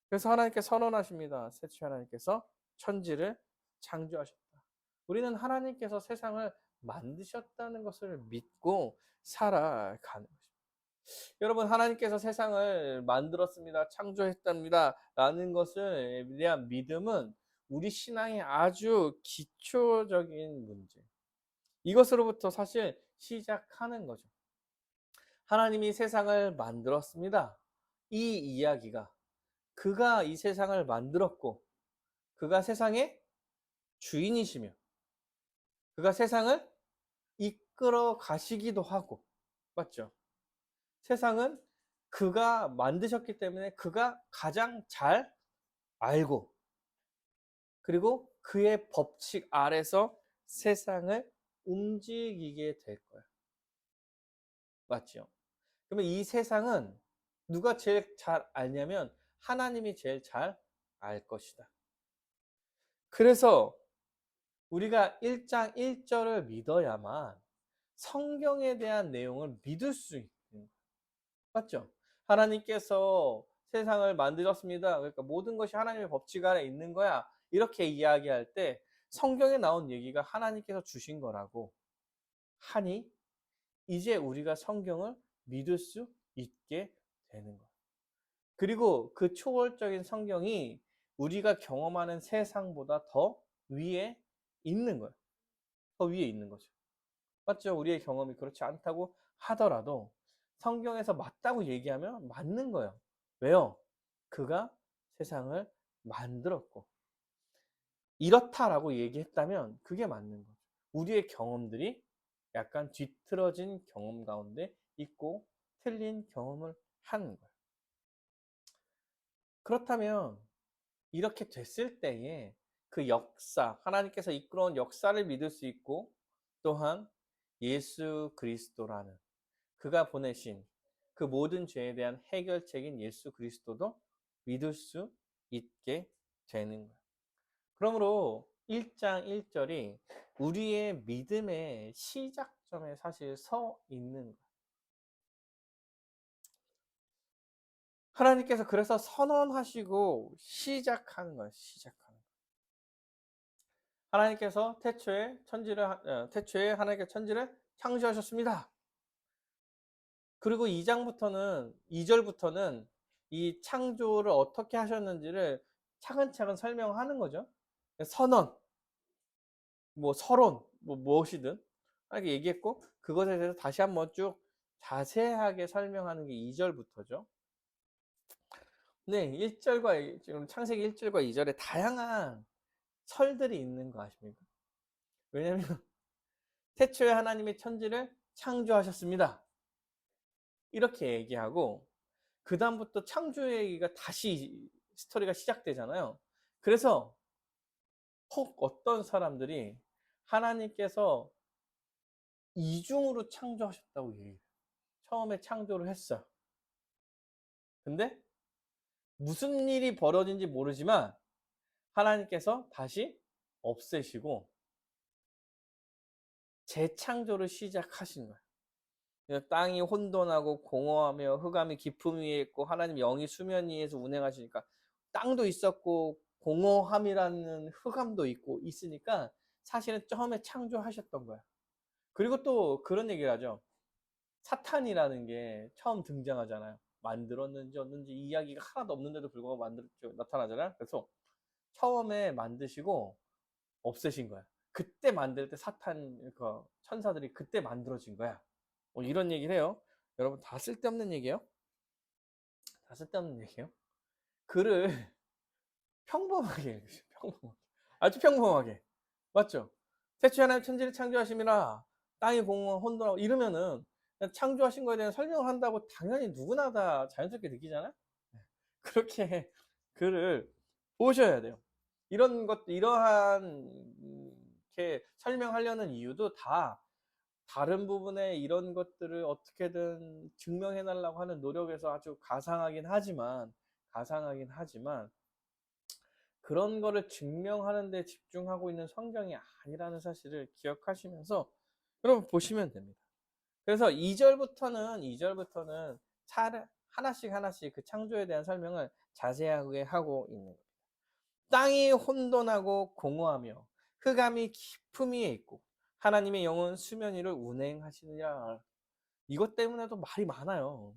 그래서 하나님께 선언하십니다. 셋째 하나님께서 천지를 창조하셨다. 우리는 하나님께서 세상을 만드셨다는 것을 믿고 살아가는 것입니다. 여러분, 하나님께서 세상을 만들었습니다. 창조했답니다. 라는 것을 대한 믿음은 우리 신앙의 아주 기초적인 문제. 이것으로부터 사실 시작하는 거죠. 하나님이 세상을 만들었습니다. 이 이야기가 그가 이 세상을 만들었고 그가 세상의 주인이시며 그가 세상을 이끌어 가시기도 하고 맞죠? 세상은 그가 만드셨기 때문에 그가 가장 잘 알고 그리고 그의 법칙 아래서 세상을 움직이게 될 거예요. 맞죠? 그러면 이 세상은 누가 제일 잘 알냐면 하나님이 제일 잘 알 것이다. 그래서 우리가 1장 1절을 믿어야만 성경에 대한 내용을 믿을 수 있는 거예요. 맞죠? 하나님께서 세상을 만드셨습니다. 그러니까 모든 것이 하나님의 법칙 아래 있는 거야. 이렇게 이야기할 때 성경에 나온 얘기가 하나님께서 주신 거라고 하니 이제 우리가 성경을 믿을 수 있게 되는 거예요. 그리고 그 초월적인 성경이 우리가 경험하는 세상보다 더 위에 있는 거예요. 더 위에 있는 거죠. 맞죠? 우리의 경험이 그렇지 않다고 하더라도 성경에서 맞다고 얘기하면 맞는 거예요. 왜요? 그가 세상을 만들었고 이렇다라고 얘기했다면 그게 맞는 거죠. 우리의 경험들이 약간 뒤틀어진 경험 가운데 있고 틀린 경험을 하는 거예요. 그렇다면 이렇게 됐을 때에 그 역사, 하나님께서 이끌어온 역사를 믿을 수 있고 또한 예수 그리스도라는 그가 보내신 그 모든 죄에 대한 해결책인 예수 그리스도도 믿을 수 있게 되는 거예요. 그러므로 1장 1절이 우리의 믿음의 시작점에 사실 서 있는 거예요. 하나님께서 그래서 선언하시고 시작하는 거예요. 시작하는 거예요. 하나님께서 태초에 하나님께서 천지를 창조하셨습니다. 그리고 2절부터는 이 창조를 어떻게 하셨는지를 차근차근 설명하는 거죠. 선언, 뭐 서론, 뭐 무엇이든 이렇게 얘기했고, 그것에 대해서 다시 한번 쭉 자세하게 설명하는 게 2절부터죠. 네, 1절과 지금 창세기 1절과 2절에 다양한 설들이 있는 거 아십니까? 왜냐면 태초에 하나님의 천지를 창조하셨습니다. 이렇게 얘기하고 그 다음부터 창조 얘기가 다시 스토리가 시작되잖아요. 그래서 혹 어떤 사람들이 하나님께서 이중으로 창조하셨다고 얘기해요. 처음에 창조를 했어요. 근데 무슨 일이 벌어진지 모르지만 하나님께서 다시 없애시고 재창조를 시작하신 거예요. 땅이 혼돈하고 공허하며 흑암이 깊음 위에 있고 하나님 영이 수면 위에서 운행하시니까 땅도 있었고 공허함이라는 흑암도 있고 있으니까 사실은 처음에 창조하셨던 거야. 그리고 또 그런 얘기를 하죠. 사탄이라는 게 처음 등장하잖아요. 만들었는지 없는지 이야기가 하나도 없는데도 불구하고 나타나잖아요. 그래서 처음에 만드시고 없애신 거야. 그때 만들 때 사탄 천사들이 그때 만들어진 거야. 뭐 이런 얘기를 해요. 여러분 다 쓸데없는 얘기예요. 다 쓸데없는 얘기예요. 글을 평범하게 읽으세요. 평범하게. 아주 평범하게. 맞죠? 태초에 하나님 천지를 창조하심이라 땅이 공허 혼돈하고 이러면은 창조하신 거에 대한 설명을 한다고 당연히 누구나 다 자연스럽게 느끼잖아요. 그렇게 글을 보셔야 돼요. 이렇게 설명하려는 이유도 다 다른 부분에 이런 것들을 어떻게든 증명해 달라고 하는 노력에서 아주 가상하긴 하지만 그런 거를 증명하는 데 집중하고 있는 성경이 아니라는 사실을 기억하시면서 여러분 보시면 됩니다. 그래서 2절부터는 하나씩 그 창조에 대한 설명을 자세하게 하고 있는 거예요. 땅이 혼돈하고 공허하며 흑암이 깊음 위에 있고 하나님의 영은 수면 위를 운행하시느냐. 이것 때문에도 말이 많아요.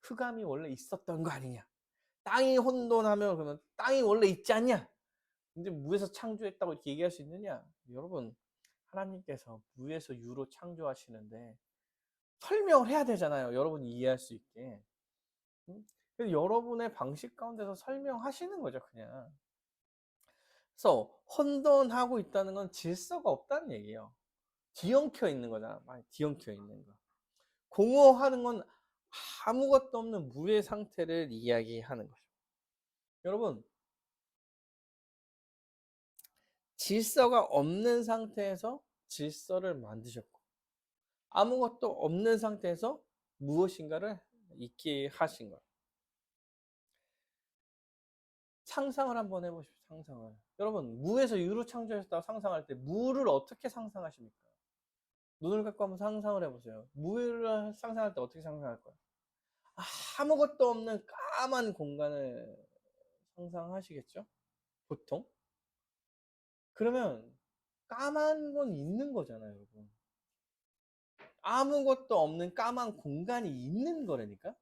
흑암이 원래 있었던 거 아니냐. 땅이 혼돈하며 그러면 땅이 원래 있지 않냐. 근데 무에서 창조했다고 이렇게 얘기할 수 있느냐. 여러분 하나님께서 무에서 유로 창조하시는데 설명을 해야 되잖아요. 여러분이 이해할 수 있게. 그래서 여러분의 방식 가운데서 설명하시는 거죠, 그냥. 그래서 혼돈하고 있다는 건 질서가 없다는 얘기예요. 뒤엉켜 있는 거잖아. 많이 뒤엉켜 있는 거. 공허하는 건 아무것도 없는 무의 상태를 이야기하는 거죠. 여러분, 질서가 없는 상태에서 질서를 만드셨고 아무것도 없는 상태에서 무엇인가를 있게 하신 거예요. 상상을 한번 해보십시오. 상상을. 여러분 무에서 유로 창조하셨다고 상상할 때 무를 어떻게 상상하십니까? 눈을 감고 한번 상상을 해보세요. 무를 상상할 때 어떻게 상상할 거예요? 아무것도 없는 까만 공간을 상상하시겠죠? 보통? 그러면 까만 건 있는 거잖아요, 여러분. 아무것도 없는 까만 공간이 있는 거라니까?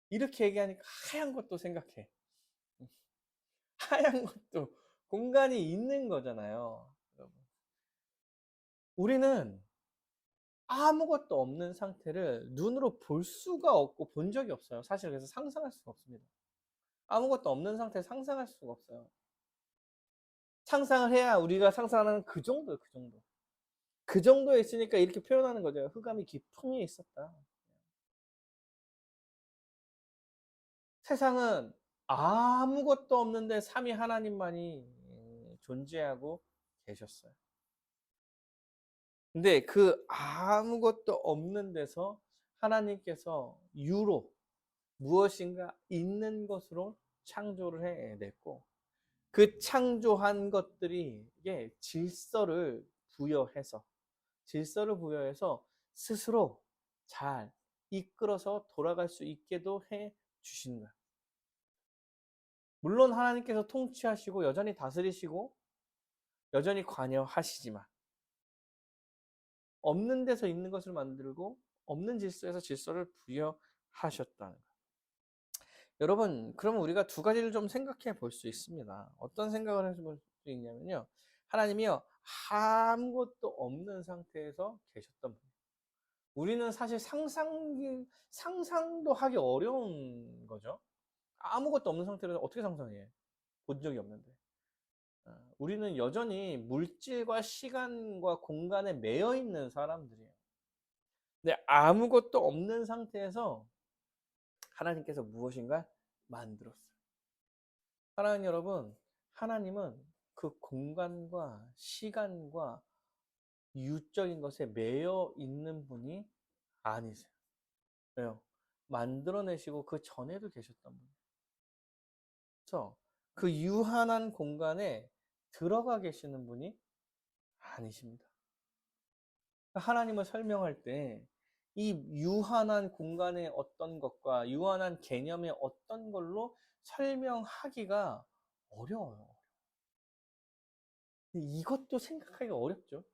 이렇게 얘기하니까 하얀 것도 생각해. 하얀 것도 공간이 있는 거잖아요. 여러분. 우리는 아무것도 없는 상태를 눈으로 볼 수가 없고 본 적이 없어요. 사실 그래서 상상할 수가 없습니다. 아무것도 없는 상태에 상상할 수가 없어요. 상상을 해야 우리가 상상하는 그 정도예요, 그 정도. 그 정도에 있으니까 이렇게 표현하는 거죠. 흑암이 깊은 위에 있었다. 세상은 아무것도 없는데 삼위 하나님만이 존재하고 계셨어요. 근데 그 아무것도 없는 데서 하나님께서 유로 무엇인가 있는 것으로 창조를 해냈고 그 창조한 것들이 이게 질서를 부여해서 스스로 잘 이끌어서 돌아갈 수 있게도 해 주신 거야. 물론 하나님께서 통치하시고 여전히 다스리시고 여전히 관여하시지만 없는 데서 있는 것을 만들고 없는 질서에서 질서를 부여하셨다는 거야. 여러분, 그러면 우리가 두 가지를 좀 생각해 볼 수 있습니다. 어떤 생각을 해볼 수 있냐면요. 하나님이요, 아무것도 없는 상태에서 계셨던 분. 우리는 사실 상상도 하기 어려운 거죠. 아무것도 없는 상태로 어떻게 상상해? 본 적이 없는데. 우리는 여전히 물질과 시간과 공간에 매여 있는 사람들이에요. 근데 아무것도 없는 상태에서 하나님께서 무엇인가 만들었어요. 사랑하는 여러분, 하나님은 그 공간과 시간과 유적인 것에 매여 있는 분이 아니세요. 왜요? 만들어내시고 그 전에도 계셨던 분. 그래서 그 유한한 공간에 들어가 계시는 분이 아니십니다. 하나님을 설명할 때 이 유한한 공간의 어떤 것과 유한한 개념의 어떤 걸로 설명하기가 어려워요. 이것도 생각하기가 어렵죠.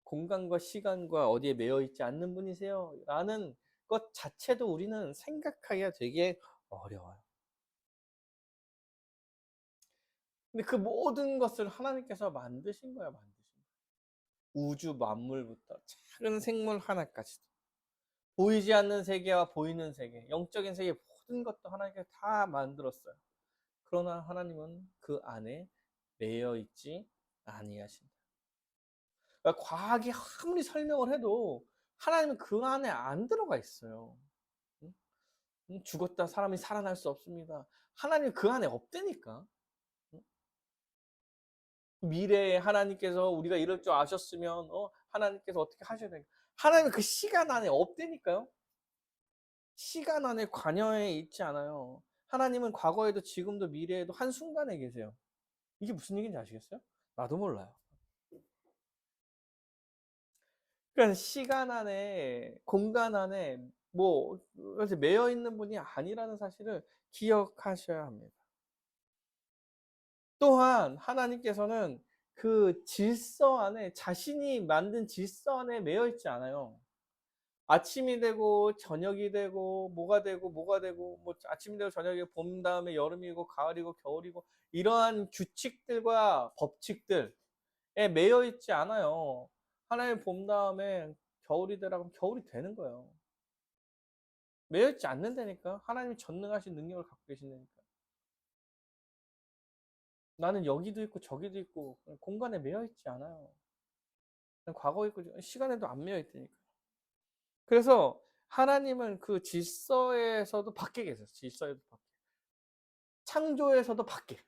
공간과 시간과 어디에 매여 있지 않는 분이세요? 라는 것 자체도 우리는 생각하기가 되게 어려워요. 근데 그 모든 것을 하나님께서 만드신 거야, 만드신 거야. 우주 만물부터 작은 생물 하나까지도. 보이지 않는 세계와 보이는 세계, 영적인 세계 모든 것도 하나님께서 다 만들었어요. 그러나 하나님은 그 안에 매여 있지 아니하신다. 그러니까 과학이 아무리 설명을 해도 하나님은 그 안에 안 들어가 있어요. 죽었다 사람이 살아날 수 없습니다. 하나님 그 안에 없다니까. 미래에 하나님께서 우리가 이럴 줄 아셨으면 하나님께서 어떻게 하셔야 되니까. 하나님은 그 시간 안에 없다니까요. 시간 안에 관여해 있지 않아요. 하나님은 과거에도 지금도 미래에도 한순간에 계세요. 이게 무슨 얘기인지 아시겠어요? 나도 몰라요. 그러니까 시간 안에 공간 안에 뭐 매여 있는 분이 아니라는 사실을 기억하셔야 합니다. 또한 하나님께서는 그 질서 안에 자신이 만든 질서 안에 매여 있지 않아요. 아침이 되고 저녁이 되고 뭐가 되고 뭐 아침이 되고 저녁이 봄 다음에 여름이고 가을이고 겨울이고 이러한 규칙들과 법칙들에 매여 있지 않아요. 하나님 봄 다음에 겨울이 되라 그러면 겨울이 되는 거예요. 매여 있지 않는다니까. 하나님이 전능하신 능력을 갖고 계신다니까. 나는 여기도 있고 저기도 있고 공간에 매여 있지 않아요. 과거 있고 시간에도 안 매여 있다니까. 그래서 하나님은 그 질서에서도 밖에 계세요. 질서에도 밖에. 창조에서도 밖에.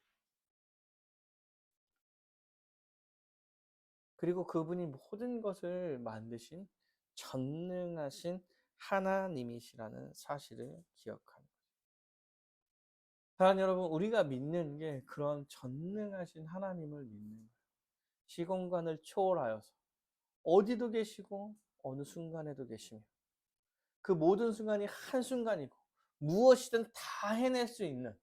그리고 그분이 모든 것을 만드신 전능하신 하나님이시라는 사실을 기억하는 거예요. 사랑하는 여러분, 우리가 믿는 게 그런 전능하신 하나님을 믿는 거예요. 시공간을 초월하여서 어디도 계시고 어느 순간에도 계시며 그 모든 순간이 한순간이고 무엇이든 다 해낼 수 있는,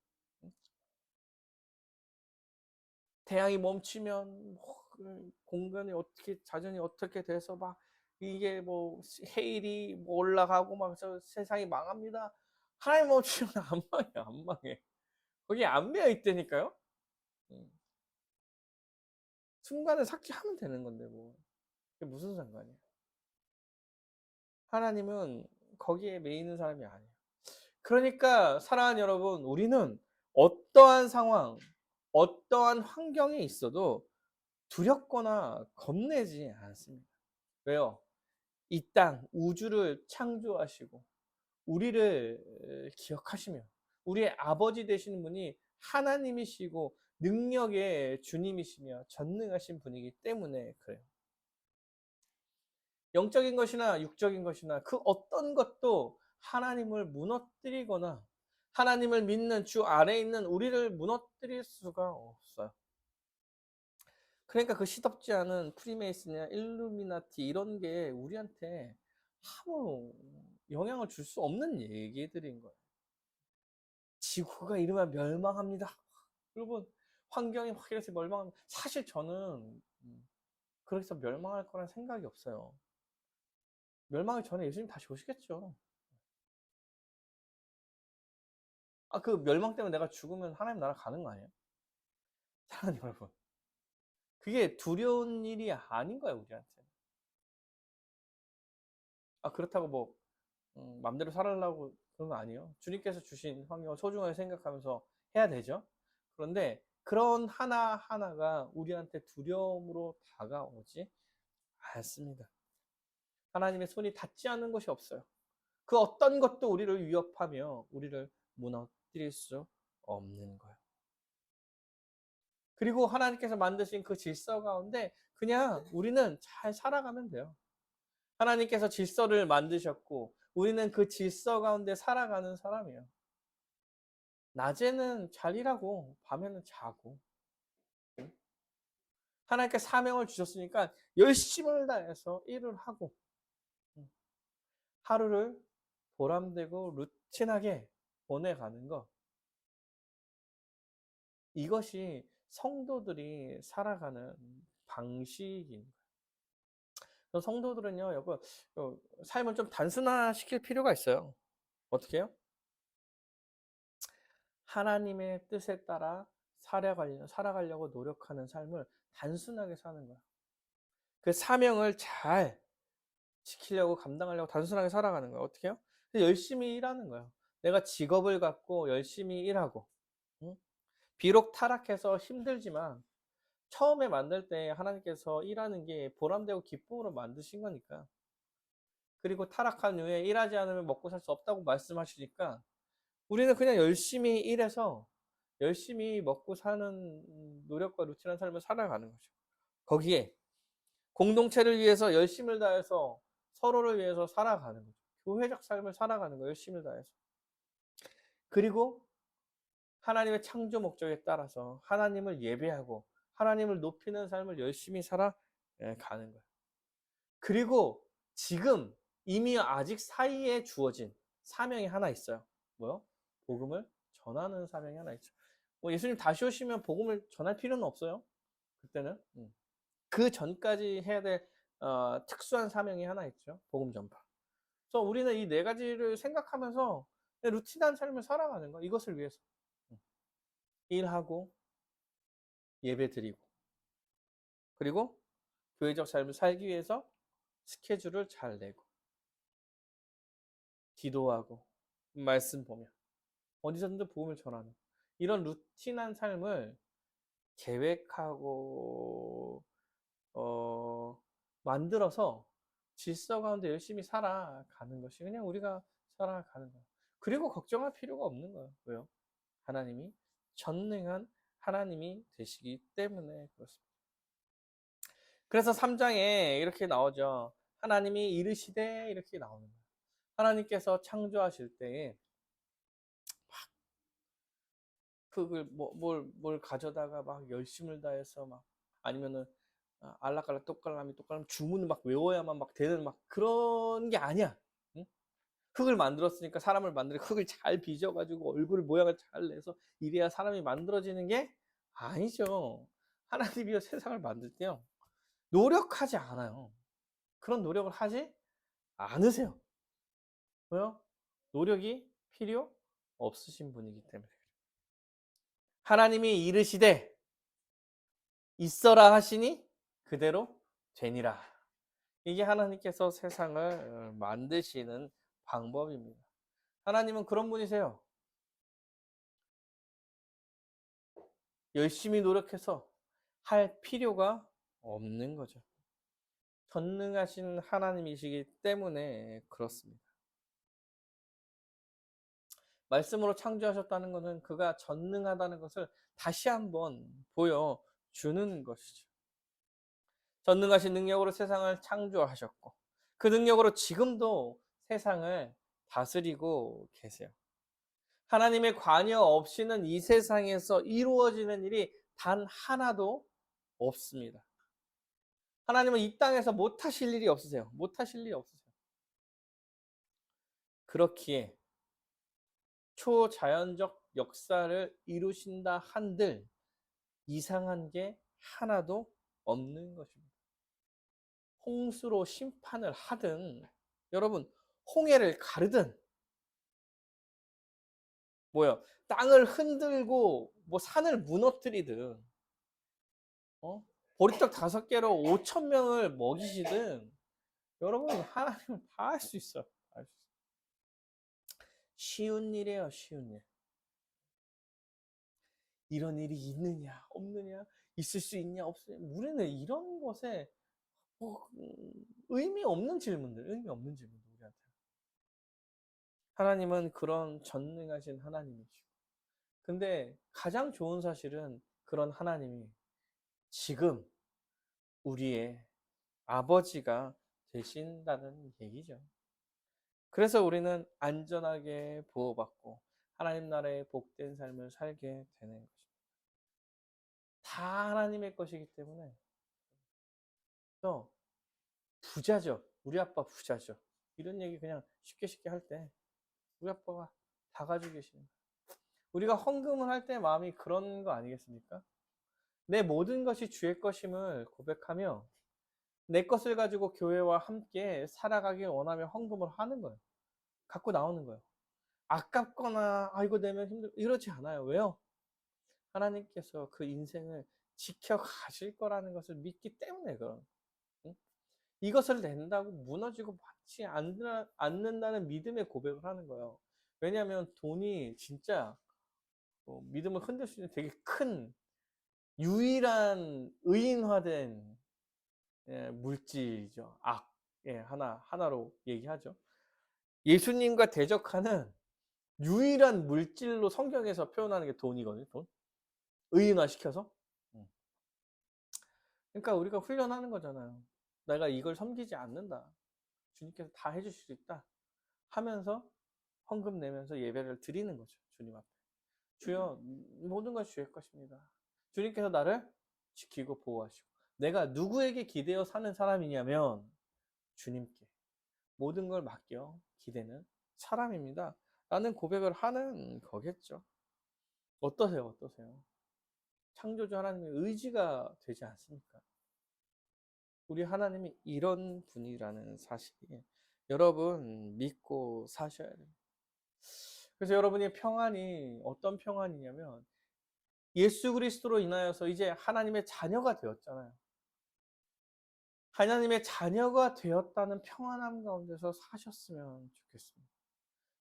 태양이 멈추면 공간이 어떻게 자전이 어떻게 돼서 막 이게 뭐 해일이 뭐 올라가고 막 세상이 망합니다. 하나님 멈추면 안 망해, 안 망해. 거기 안 매여 있다니까요. 음. 순간을 삭제하면 되는 건데 뭐 그게 무슨 상관이에요. 하나님은 거기에 매이는 사람이 아니에요. 그러니까 사랑하는 여러분, 우리는 어떠한 상황, 어떠한 환경에 있어도 두렵거나 겁내지 않습니다. 왜요? 이 땅, 우주를 창조하시고 우리를 기억하시며 우리의 아버지 되시는 분이 하나님이시고 능력의 주님이시며 전능하신 분이기 때문에 그래요. 영적인 것이나 육적인 것이나 그 어떤 것도 하나님을 무너뜨리거나 하나님을 믿는 주 안에 있는 우리를 무너뜨릴 수가 없어요. 그러니까 그 시덥지 않은 프리메이슨이나 일루미나티 이런 게 우리한테 아무 영향을 줄 수 없는 얘기들인 거예요. 지구가 이러면 멸망합니다. 여러분, 환경이 막 이래서 멸망합니다. 사실 저는 그래서 멸망할 거란 생각이 없어요. 멸망하기 전에 예수님 다시 오시겠죠. 그 멸망 때문에 내가 죽으면 하나님 나라 가는 거 아니에요? 사랑하는 여러분. 그게 두려운 일이 아닌 거예요, 우리한테. 그렇다고 뭐 맘대로 살으려고 그런 거 아니에요. 주님께서 주신 환경을 소중하게 생각하면서 해야 되죠. 그런데 그런 하나하나가 우리한테 두려움으로 다가오지 않습니다. 하나님의 손이 닿지 않는 것이 없어요. 그 어떤 것도 우리를 위협하며 우리를 무너뜨릴 수 없는 거예요. 그리고 하나님께서 만드신 그 질서 가운데 그냥 우리는 잘 살아가면 돼요. 하나님께서 질서를 만드셨고 우리는 그 질서 가운데 살아가는 사람이에요. 낮에는 잘 일하고 밤에는 자고. 하나님께 사명을 주셨으니까 열심을 다해서 일을 하고 하루를 보람되고 루틴하게 보내가는 것. 이것이 성도들이 살아가는 방식인 거예요. 성도들은요, 여러분, 삶을 좀 단순화시킬 필요가 있어요. 어떻게 해요? 하나님의 뜻에 따라 살아가려고 노력하는 삶을 단순하게 사는 거야. 그 사명을 잘 지키려고 감당하려고 단순하게 살아가는 거야. 어떻게 해요? 열심히 일하는 거예요. 내가 직업을 갖고 열심히 일하고, 응? 비록 타락해서 힘들지만 처음에 만들 때 하나님께서 일하는 게 보람되고 기쁨으로 만드신 거니까. 그리고 타락한 후에 일하지 않으면 먹고 살 수 없다고 말씀하시니까 우리는 그냥 열심히 일해서 열심히 먹고 사는 노력과 루틴한 삶을 살아가는 거죠. 거기에 공동체를 위해서 열심을 다해서 서로를 위해서 살아가는 거죠. 교회적 삶을 살아가는 거예요. 열심을 다해서. 그리고 하나님의 창조 목적에 따라서 하나님을 예배하고 하나님을 높이는 삶을 열심히 살아가는 거예요. 그리고 지금 이미 아직 사이에 주어진 사명이 하나 있어요. 뭐요? 복음을 전하는 사명이 하나 있죠. 예수님 다시 오시면 복음을 전할 필요는 없어요. 그때는. 그 전까지 해야 될 특수한 사명이 하나 있죠. 복음 전파. 그래서 우리는 이 네 가지를 생각하면서 루틴한 삶을 살아가는 거. 이것을 위해서. 일하고 예배 드리고 그리고 교회적 삶을 살기 위해서 스케줄을 잘 내고 기도하고 말씀 보며 어디서든 복음을 전하는 이런 루틴한 삶을 계획하고 만들어서 질서 가운데 열심히 살아가는 것이 그냥 우리가 살아가는 거예요. 그리고 걱정할 필요가 없는 거예요. 왜요? 하나님이 전능한 하나님이 되시기 때문에 그렇습니다. 그래서 3장에 이렇게 나오죠. 하나님이 이르시되 이렇게 나오는 거예요. 하나님께서 창조하실 때에 그걸 뭘 가져다가 막 열심을 다해서 막 아니면은 알락알락 똑갈라미 주문을 막 외워야만 막 되는 막 그런 게 아니야. 응? 흙을 만들었으니까 사람을 만들어 흙을 잘 빚어가지고 얼굴 모양을 잘 내서 이래야 사람이 만들어지는 게 아니죠. 하나님이 세상을 만들 때요 노력하지 않아요. 그런 노력을 하지 않으세요. 왜요? 노력이 필요 없으신 분이기 때문에. 하나님이 이르시되 있어라 하시니 그대로 되니라. 이게 하나님께서 세상을 만드시는 방법입니다. 하나님은 그런 분이세요. 열심히 노력해서 할 필요가 없는 거죠. 전능하신 하나님이시기 때문에 그렇습니다. 말씀으로 창조하셨다는 것은 그가 전능하다는 것을 다시 한번 보여주는 것이죠. 전능하신 능력으로 세상을 창조하셨고 그 능력으로 지금도 세상을 다스리고 계세요. 하나님의 관여 없이는 이 세상에서 이루어지는 일이 단 하나도 없습니다. 하나님은 이 땅에서 못하실 일이 없으세요. 못하실 일이 없으세요. 그렇기에 초자연적 역사를 이루신다 한들 이상한 게 하나도 없는 것입니다. 홍수로 심판을 하든 여러분 홍해를 가르든 뭐요? 땅을 흔들고 뭐 산을 무너뜨리든 보리떡 5개로 5천 명을 먹이시든 여러분 하나님은 다 할 수 있어요. 쉬운 일이에요, 쉬운 일. 이런 일이 있느냐, 없느냐, 있을 수 있냐, 없느냐. 우리는 이런 것에 의미 없는 질문들, 우리한테. 하나님은 그런 전능하신 하나님이시고. 근데 가장 좋은 사실은 그런 하나님이 지금 우리의 아버지가 되신다는 얘기죠. 그래서 우리는 안전하게 보호받고 하나님 나라의 복된 삶을 살게 되는 것입니다. 다 하나님의 것이기 때문에 또 부자죠. 우리 아빠 부자죠. 이런 얘기 그냥 쉽게 쉽게 할 때 우리 아빠가 다 가지고 계시는 거예요. 우리가 헌금을 할 때 마음이 그런 거 아니겠습니까? 내 모든 것이 주의 것임을 고백하며 내 것을 가지고 교회와 함께 살아가길 원하며 헌금을 하는 거예요. 갖고 나오는 거예요. 아깝거나 아이고 내면 힘들 이러지 않아요. 왜요? 하나님께서 그 인생을 지켜가실 거라는 것을 믿기 때문에 그런. 응? 이것을 낸다고 무너지고 받지 않는다는 믿음의 고백을 하는 거예요. 왜냐하면 돈이 진짜 믿음을 흔들 수 있는 되게 큰 유일한 의인화된 물질이죠. 하나로 얘기하죠. 예수님과 대적하는 유일한 물질로 성경에서 표현하는 게 돈이거든요. 돈. 의인화 시켜서. 그러니까 우리가 훈련하는 거잖아요. 내가 이걸 섬기지 않는다. 주님께서 다 해주실 수 있다. 하면서 헌금 내면서 예배를 드리는 거죠. 주님 앞에. 주여 모든 것이 주의 것입니다. 주님께서 나를 지키고 보호하시고 내가 누구에게 기대어 사는 사람이냐면 주님께 모든 걸 맡겨 기대는 사람입니다. 라는 고백을 하는 거겠죠. 어떠세요? 어떠세요? 창조주 하나님의 의지가 되지 않습니까? 우리 하나님이 이런 분이라는 사실 여러분 믿고 사셔야 돼요. 그래서 여러분의 평안이 어떤 평안이냐면 예수 그리스도로 인하여서 이제 하나님의 자녀가 되었잖아요. 하나님의 자녀가 되었다는 평안함 가운데서 사셨으면 좋겠습니다.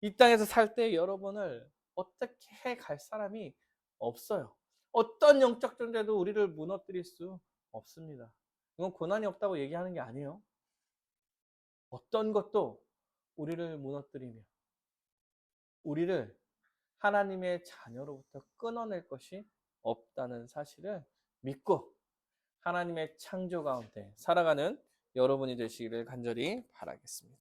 이 땅에서 살 때 여러분을 어떻게 해 갈 사람이 없어요. 어떤 영적 존재도 우리를 무너뜨릴 수 없습니다. 이건 고난이 없다고 얘기하는 게 아니에요. 어떤 것도 우리를 무너뜨리며 우리를 하나님의 자녀로부터 끊어낼 것이 없다는 사실을 믿고 하나님의 창조 가운데 살아가는 여러분이 되시기를 간절히 바라겠습니다.